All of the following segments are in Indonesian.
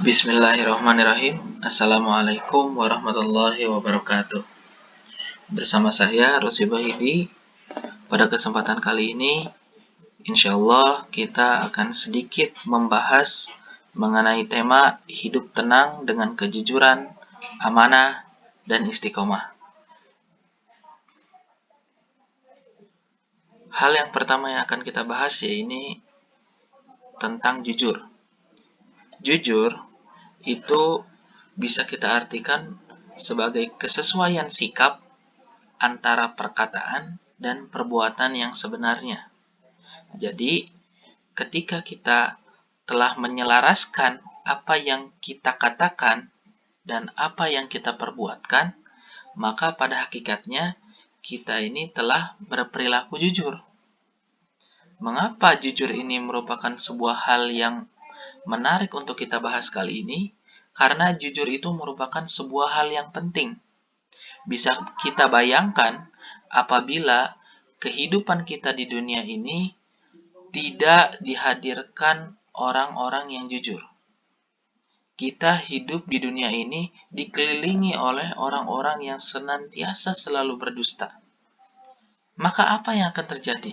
Bismillahirrahmanirrahim. Assalamualaikum warahmatullahi wabarakatuh. Bersama saya Rosi Bahidi. Pada kesempatan kali ini, insya Allah kita akan sedikit membahas mengenai tema hidup tenang dengan kejujuran, amanah, dan istiqomah. Hal yang pertama yang akan kita bahas yaitu tentang jujur. Jujur itu bisa kita artikan sebagai kesesuaian sikap antara perkataan dan perbuatan yang sebenarnya. Jadi, ketika kita telah menyelaraskan apa yang kita katakan dan apa yang kita perbuatkan, maka pada hakikatnya kita ini telah berperilaku jujur. Mengapa jujur ini merupakan sebuah hal yang menarik untuk kita bahas kali ini? Karena jujur itu merupakan sebuah hal yang penting. Bisa kita bayangkan apabila kehidupan kita di dunia ini tidak dihadirkan orang-orang yang jujur. Kita hidup di dunia ini dikelilingi oleh orang-orang yang senantiasa selalu berdusta. Maka apa yang akan terjadi?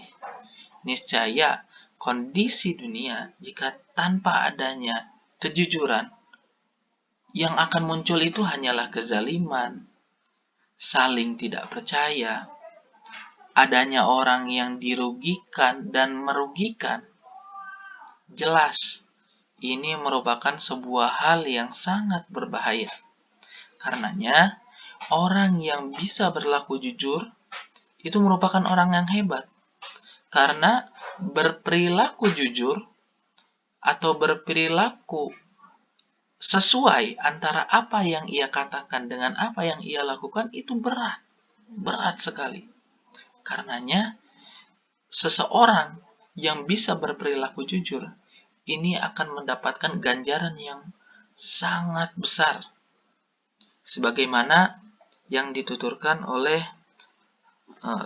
Niscaya kondisi dunia jika tanpa adanya kejujuran, yang akan muncul itu hanyalah kezaliman, saling tidak percaya, adanya orang yang dirugikan dan merugikan. Jelas, ini merupakan sebuah hal yang sangat berbahaya. Karenanya, orang yang bisa berlaku jujur itu merupakan orang yang hebat. Karena berperilaku jujur atau berperilaku sesuai antara apa yang ia katakan dengan apa yang ia lakukan itu berat sekali. Karenanya, seseorang yang bisa berperilaku jujur ini akan mendapatkan ganjaran yang sangat besar, sebagaimana yang dituturkan oleh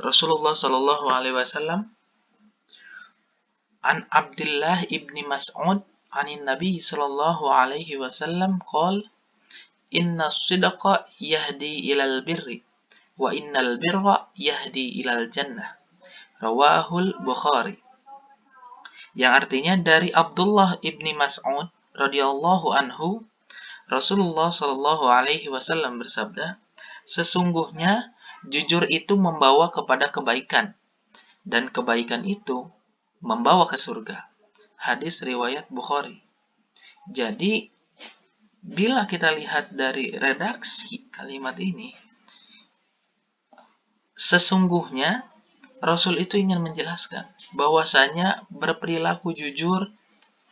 Rasulullah Shallallahu Alaihi Wasallam, an Abdullah ibni Mas'ud anin Nabi Shallallahu Alaihi Wasallam qol inna sidqa yahdi ilal birri wa innal birra yahdi ilal jannah, rawahul Bukhari. Yang artinya dari Abdullah ibni Mas'ud radhiyallahu anhu, Rasulullah Shallallahu Alaihi Wasallam bersabda, sesungguhnya jujur itu membawa kepada kebaikan dan kebaikan itu membawa ke surga. Hadis riwayat Bukhari. Jadi, bila kita lihat dari redaksi kalimat ini, sesungguhnya Rasul itu ingin menjelaskan bahwasanya berperilaku jujur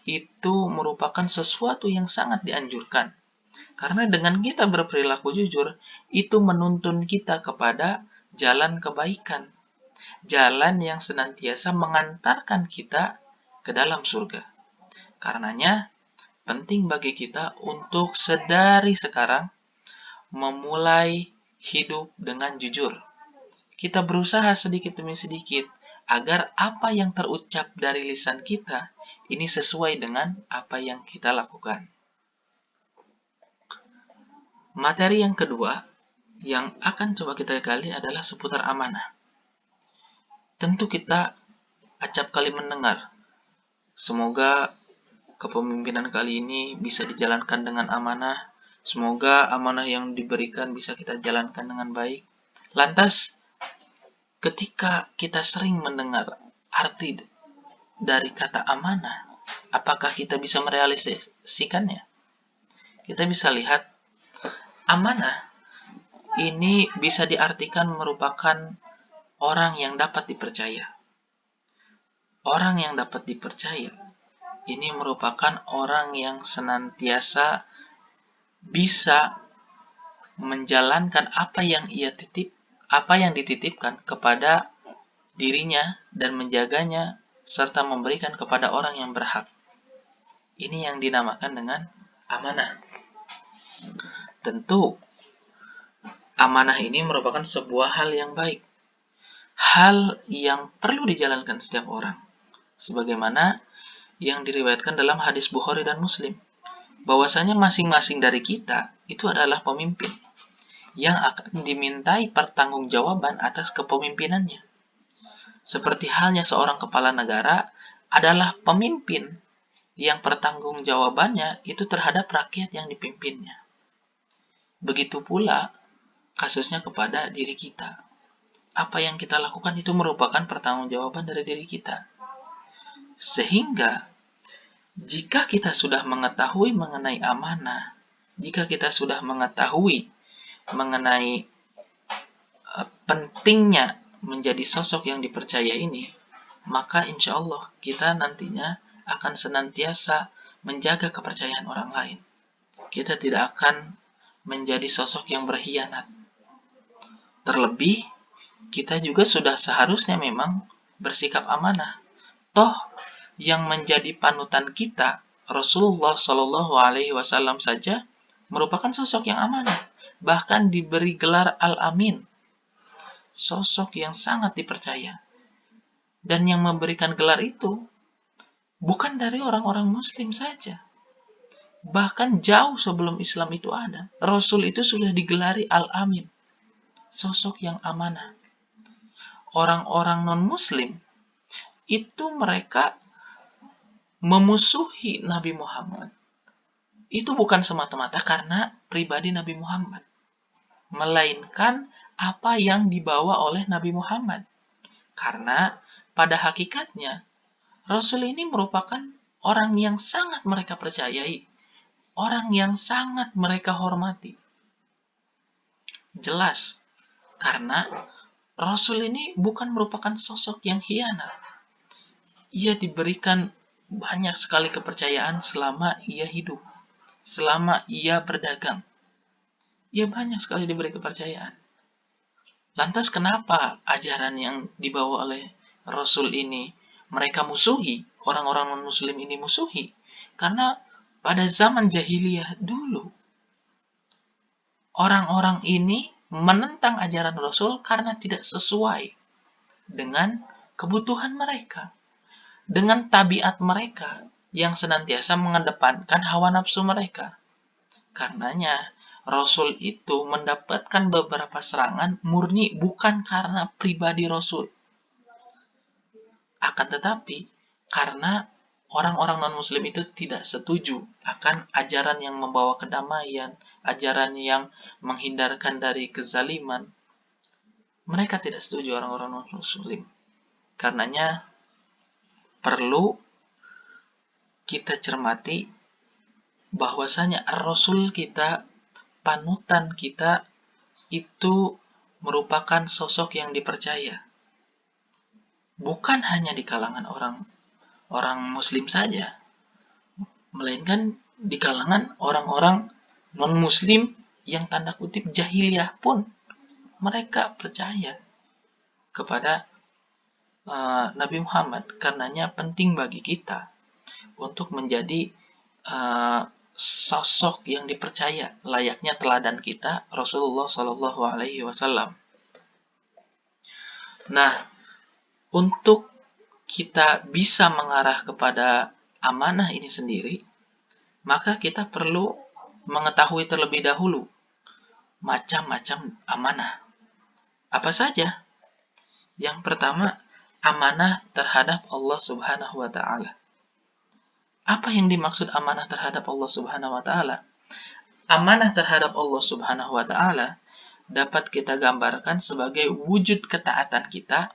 itu merupakan sesuatu yang sangat dianjurkan. Karena dengan kita berperilaku jujur, itu menuntun kita kepada jalan kebaikan. Jalan yang senantiasa mengantarkan kita ke dalam surga. Karenanya, penting bagi kita untuk sedari sekarang memulai hidup dengan jujur. Kita berusaha sedikit demi sedikit agar apa yang terucap dari lisan kita ini sesuai dengan apa yang kita lakukan. Materi yang kedua yang akan coba kita gali adalah seputar amanah. Tentu kita acap kali mendengar, semoga kepemimpinan kali ini bisa dijalankan dengan amanah, semoga amanah yang diberikan bisa kita jalankan dengan baik. Lantas, ketika kita sering mendengar arti dari kata amanah, apakah kita bisa merealisasikannya? Kita bisa lihat, amanah ini bisa diartikan merupakan orang yang dapat dipercaya. Orang yang dapat dipercaya ini merupakan orang yang senantiasa bisa menjalankan apa yang dititipkan kepada dirinya dan menjaganya serta memberikan kepada orang yang berhak. Ini yang dinamakan dengan amanah. Tentu amanah ini merupakan sebuah hal yang baik, hal yang perlu dijalankan setiap orang, sebagaimana yang diriwayatkan dalam hadis Bukhari dan Muslim, bahwasanya masing-masing dari kita itu adalah pemimpin yang akan dimintai pertanggungjawaban atas kepemimpinannya. Seperti halnya seorang kepala negara adalah pemimpin yang pertanggungjawabannya itu terhadap rakyat yang dipimpinnya. Begitu pula kasusnya kepada diri kita. Apa yang kita lakukan itu merupakan pertanggungjawaban dari diri kita. Sehingga jika kita sudah mengetahui mengenai amanah, jika kita sudah mengetahui mengenai pentingnya menjadi sosok yang dipercaya ini, maka insya Allah kita nantinya akan senantiasa menjaga kepercayaan orang lain. Kita tidak akan menjadi sosok yang berkhianat. Terlebih, kita juga sudah seharusnya memang bersikap amanah. Toh, yang menjadi panutan kita, Rasulullah Shallallahu Alaihi Wasallam saja merupakan sosok yang amanah, bahkan diberi gelar Al-Amin, sosok yang sangat dipercaya. Dan yang memberikan gelar itu bukan dari orang-orang Muslim saja. Bahkan jauh sebelum Islam itu ada, Rasul itu sudah digelari Al-Amin, sosok yang amanah. Orang-orang non-Muslim itu mereka memusuhi Nabi Muhammad. Itu bukan semata-mata karena pribadi Nabi Muhammad, melainkan apa yang dibawa oleh Nabi Muhammad. Karena pada hakikatnya Rasul ini merupakan orang yang sangat mereka percayai, orang yang sangat mereka hormati. Jelas, karena Rasul ini bukan merupakan sosok yang khianat. Ia diberikan banyak sekali kepercayaan selama ia hidup, selama ia berdagang. Ia banyak sekali diberi kepercayaan. Lantas kenapa ajaran yang dibawa oleh Rasul ini mereka musuhi, orang-orang non-muslim ini musuhi? Karena pada zaman jahiliyah dulu, orang-orang ini menentang ajaran Rasul karena tidak sesuai dengan kebutuhan mereka, dengan tabiat mereka yang senantiasa mengedepankan hawa nafsu mereka. Karenanya, Rasul itu mendapatkan beberapa serangan murni bukan karena pribadi Rasul. Akan tetapi, karena orang-orang non-muslim itu tidak setuju akan ajaran yang membawa kedamaian, ajaran yang menghindarkan dari kezaliman. Mereka tidak setuju orang-orang non-muslim. Karenanya, perlu kita cermati bahwasanya Rasul kita, panutan kita, itu merupakan sosok yang dipercaya. Bukan hanya di kalangan orang Muslim saja, melainkan di kalangan orang-orang non-Muslim yang tanda kutip jahiliyah pun mereka percaya kepada Nabi Muhammad. Karenanya penting bagi kita untuk menjadi sosok yang dipercaya, layaknya teladan kita Rasulullah Shallallahu Alaihi Wasallam. Nah, untuk kita bisa mengarah kepada amanah ini sendiri, maka kita perlu mengetahui terlebih dahulu macam-macam amanah. Apa saja? Yang pertama, amanah terhadap Allah Subhanahu wa Ta'ala. Apa yang dimaksud amanah terhadap Allah Subhanahu wa Ta'ala? Amanah terhadap Allah Subhanahu wa Ta'ala dapat kita gambarkan sebagai wujud ketaatan kita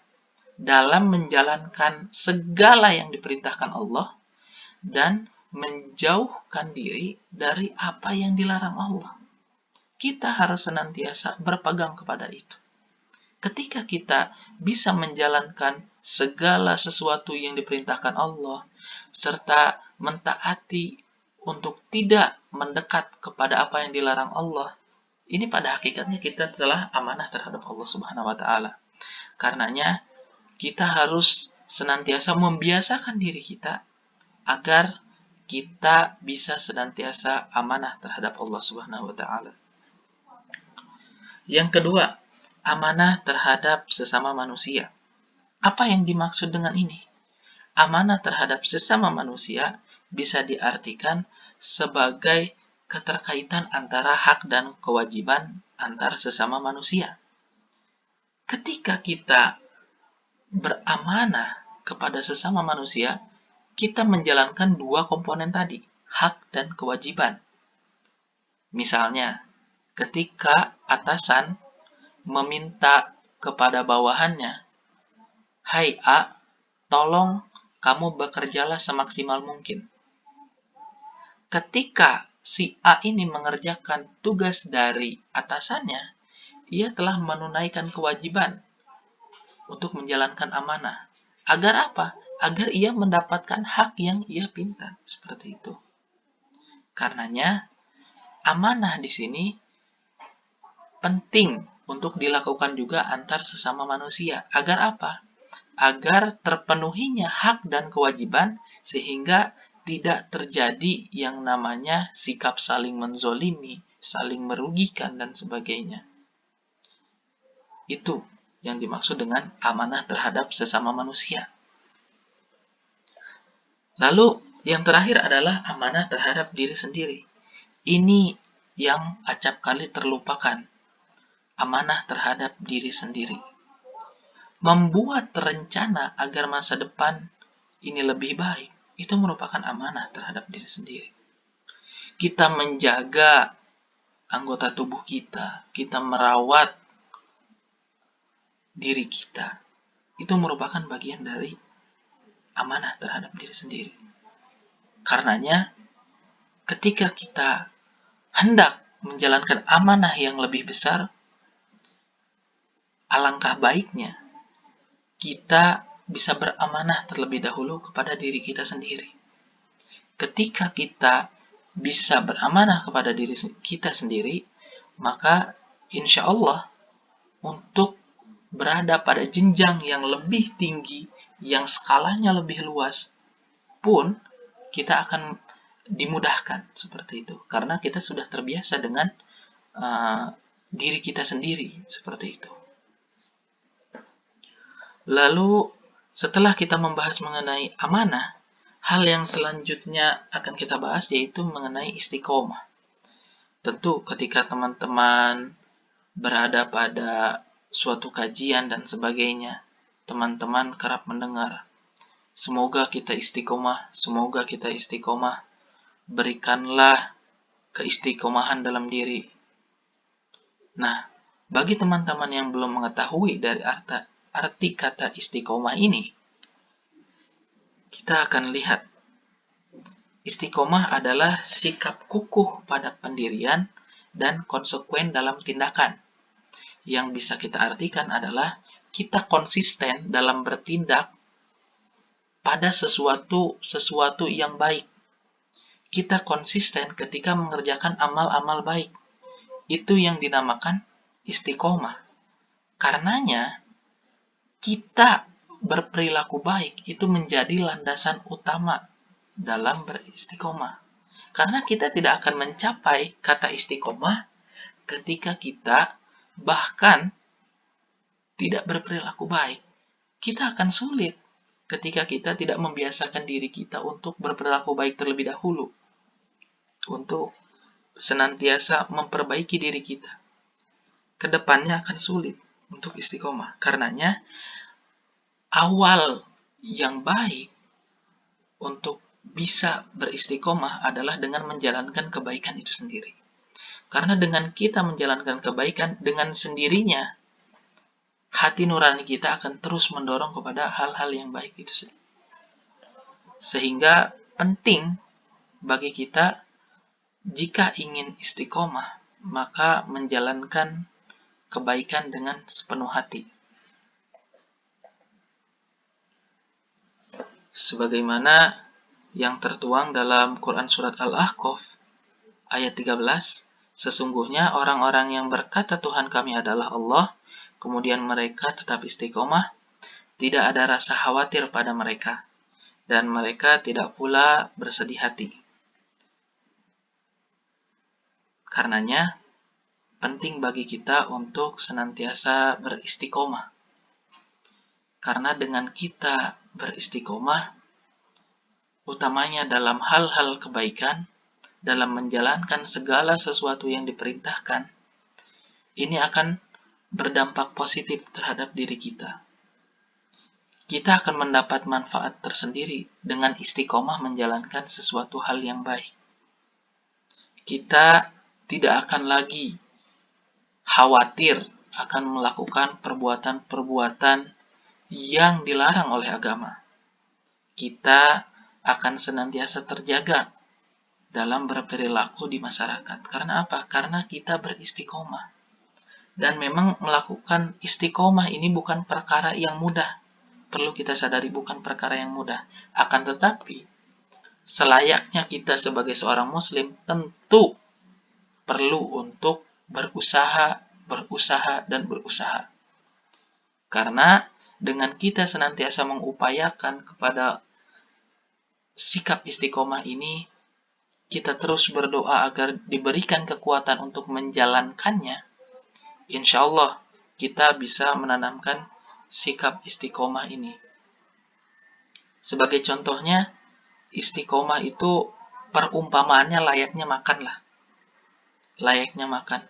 dalam menjalankan segala yang diperintahkan Allah dan menjauhkan diri dari apa yang dilarang Allah. Kita harus senantiasa berpegang kepada itu. Ketika kita bisa menjalankan segala sesuatu yang diperintahkan Allah, serta mentaati untuk tidak mendekat kepada apa yang dilarang Allah, ini pada hakikatnya kita telah amanah terhadap Allah Subhanahu wa Ta'ala. Karenanya, kita harus senantiasa membiasakan diri kita agar kita bisa senantiasa amanah terhadap Allah Subhanahu wa Ta'ala. Yang kedua, amanah terhadap sesama manusia. Apa yang dimaksud dengan ini? Amanah terhadap sesama manusia bisa diartikan sebagai keterkaitan antara hak dan kewajiban antar sesama manusia. Ketika kita beramanah kepada sesama manusia, kita menjalankan dua komponen tadi, hak dan kewajiban. Misalnya, ketika atasan meminta kepada bawahannya, "Hai A, tolong kamu bekerjalah semaksimal mungkin." Ketika si A ini mengerjakan tugas dari atasannya, ia telah menunaikan kewajiban untuk menjalankan amanah. Agar apa? Agar ia mendapatkan hak yang ia pinta. Seperti itu. Karenanya, amanah di sini penting untuk dilakukan juga antar sesama manusia. Agar apa? Agar terpenuhinya hak dan kewajiban sehingga tidak terjadi yang namanya sikap saling menzolimi, saling merugikan, dan sebagainya. Itu yang dimaksud dengan amanah terhadap sesama manusia. Lalu yang terakhir adalah amanah terhadap diri sendiri. Ini yang acap kali terlupakan. Amanah terhadap diri sendiri. Membuat rencana agar masa depan ini lebih baik, itu merupakan amanah terhadap diri sendiri. Kita menjaga anggota tubuh kita, kita merawat diri kita, itu merupakan bagian dari amanah terhadap diri sendiri. Karenanya, ketika kita hendak menjalankan amanah yang lebih besar, alangkah baiknya kita bisa beramanah terlebih dahulu kepada diri kita sendiri. Ketika kita bisa beramanah kepada diri kita sendiri, maka insya Allah untuk berada pada jenjang yang lebih tinggi, yang skalanya lebih luas pun kita akan dimudahkan seperti itu. Karena kita sudah terbiasa dengan diri kita sendiri seperti itu. Lalu setelah kita membahas mengenai amanah, hal yang selanjutnya akan kita bahas yaitu mengenai istiqomah. Tentu ketika teman-teman berada pada suatu kajian dan sebagainya, teman-teman kerap mendengar, semoga kita istiqomah, semoga kita istiqomah, berikanlah keistiqomahan dalam diri. Nah, bagi teman-teman yang belum mengetahui dari arti kata istiqomah ini, kita akan lihat istiqomah adalah sikap kukuh pada pendirian dan konsekuen dalam tindakan. Yang bisa kita artikan adalah kita konsisten dalam bertindak pada sesuatu yang baik. Kita konsisten ketika mengerjakan amal-amal baik. Itu yang dinamakan istiqomah. Karenanya, kita berperilaku baik itu menjadi landasan utama dalam beristiqomah. Karena kita tidak akan mencapai kata istiqomah ketika kita bahkan tidak berperilaku baik. Kita akan sulit ketika kita tidak membiasakan diri kita untuk berperilaku baik terlebih dahulu. Untuk senantiasa memperbaiki diri kita. Kedepannya akan sulit untuk istiqomah. Karenanya, awal yang baik untuk bisa beristiqomah adalah dengan menjalankan kebaikan itu sendiri. Karena dengan kita menjalankan kebaikan, dengan sendirinya, hati nurani kita akan terus mendorong kepada hal-hal yang baik itu sendiri. Sehingga penting bagi kita, jika ingin istiqomah, maka menjalankan kebaikan dengan sepenuh hati. Sebagaimana yang tertuang dalam Quran Surat Al-Ahqaf ayat 13, sesungguhnya orang-orang yang berkata Tuhan kami adalah Allah, kemudian mereka tetap istiqomah, tidak ada rasa khawatir pada mereka, dan mereka tidak pula bersedih hati. Karenanya, penting bagi kita untuk senantiasa beristiqomah. Karena dengan kita beristiqomah, utamanya dalam hal-hal kebaikan, dalam menjalankan segala sesuatu yang diperintahkan, ini akan berdampak positif terhadap diri kita. Kita akan mendapat manfaat tersendiri dengan istiqomah menjalankan sesuatu hal yang baik. Kita tidak akan lagi khawatir akan melakukan perbuatan-perbuatan yang dilarang oleh agama. Kita akan senantiasa terjaga dalam berperilaku di masyarakat. Karena apa? Karena kita beristiqomah. Dan memang melakukan istiqomah ini bukan perkara yang mudah. Perlu kita sadari, bukan perkara yang mudah. Akan tetapi, selayaknya kita sebagai seorang muslim tentu perlu untuk berusaha, dan berusaha. Karena dengan kita senantiasa mengupayakan kepada sikap istiqomah ini, kita terus berdoa agar diberikan kekuatan untuk menjalankannya. Insya Allah kita bisa menanamkan sikap istiqomah ini. Sebagai contohnya, istiqomah itu perumpamaannya layaknya makan lah. Layaknya makan.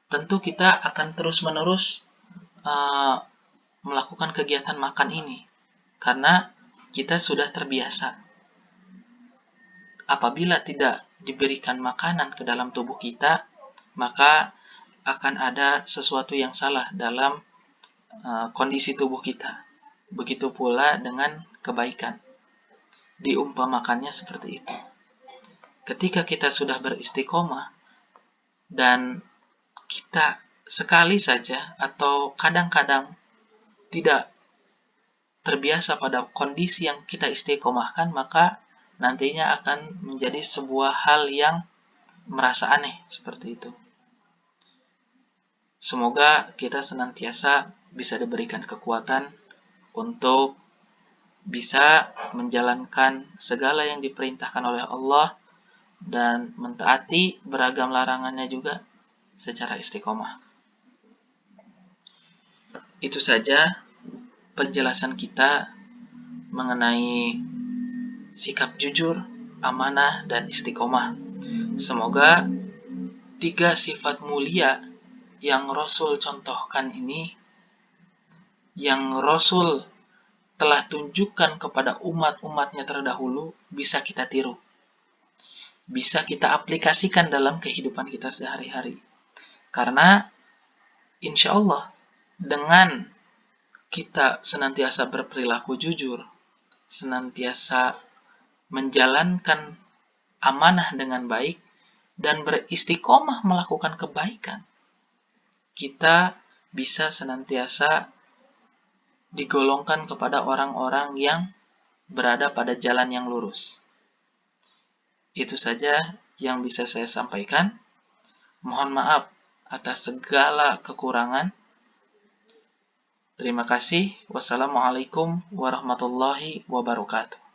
Tentu kita akan terus-menerus melakukan kegiatan makan ini. Karena kita sudah terbiasa. Apabila tidak diberikan makanan ke dalam tubuh kita, maka akan ada sesuatu yang salah dalam kondisi tubuh kita. Begitu pula dengan kebaikan. Diumpamakannya seperti itu. Ketika kita sudah beristiqomah dan kita sekali saja atau kadang-kadang tidak terbiasa pada kondisi yang kita istiqomahkan, maka nantinya akan menjadi sebuah hal yang merasa aneh seperti itu. Semoga kita senantiasa bisa diberikan kekuatan untuk bisa menjalankan segala yang diperintahkan oleh Allah dan mentaati beragam larangannya juga secara istiqomah. Itu saja penjelasan kita mengenai sikap jujur, amanah, dan istiqomah. Semoga 3 sifat mulia yang Rasul contohkan ini, yang Rasul telah tunjukkan kepada umat-umatnya terdahulu, bisa kita tiru. Bisa kita aplikasikan dalam kehidupan kita sehari-hari. Karena insya Allah dengan kita senantiasa berperilaku jujur, senantiasa menjalankan amanah dengan baik, dan beristiqomah melakukan kebaikan, kita bisa senantiasa digolongkan kepada orang-orang yang berada pada jalan yang lurus. Itu saja yang bisa saya sampaikan. Mohon maaf atas segala kekurangan. Terima kasih. Wassalamualaikum warahmatullahi wabarakatuh.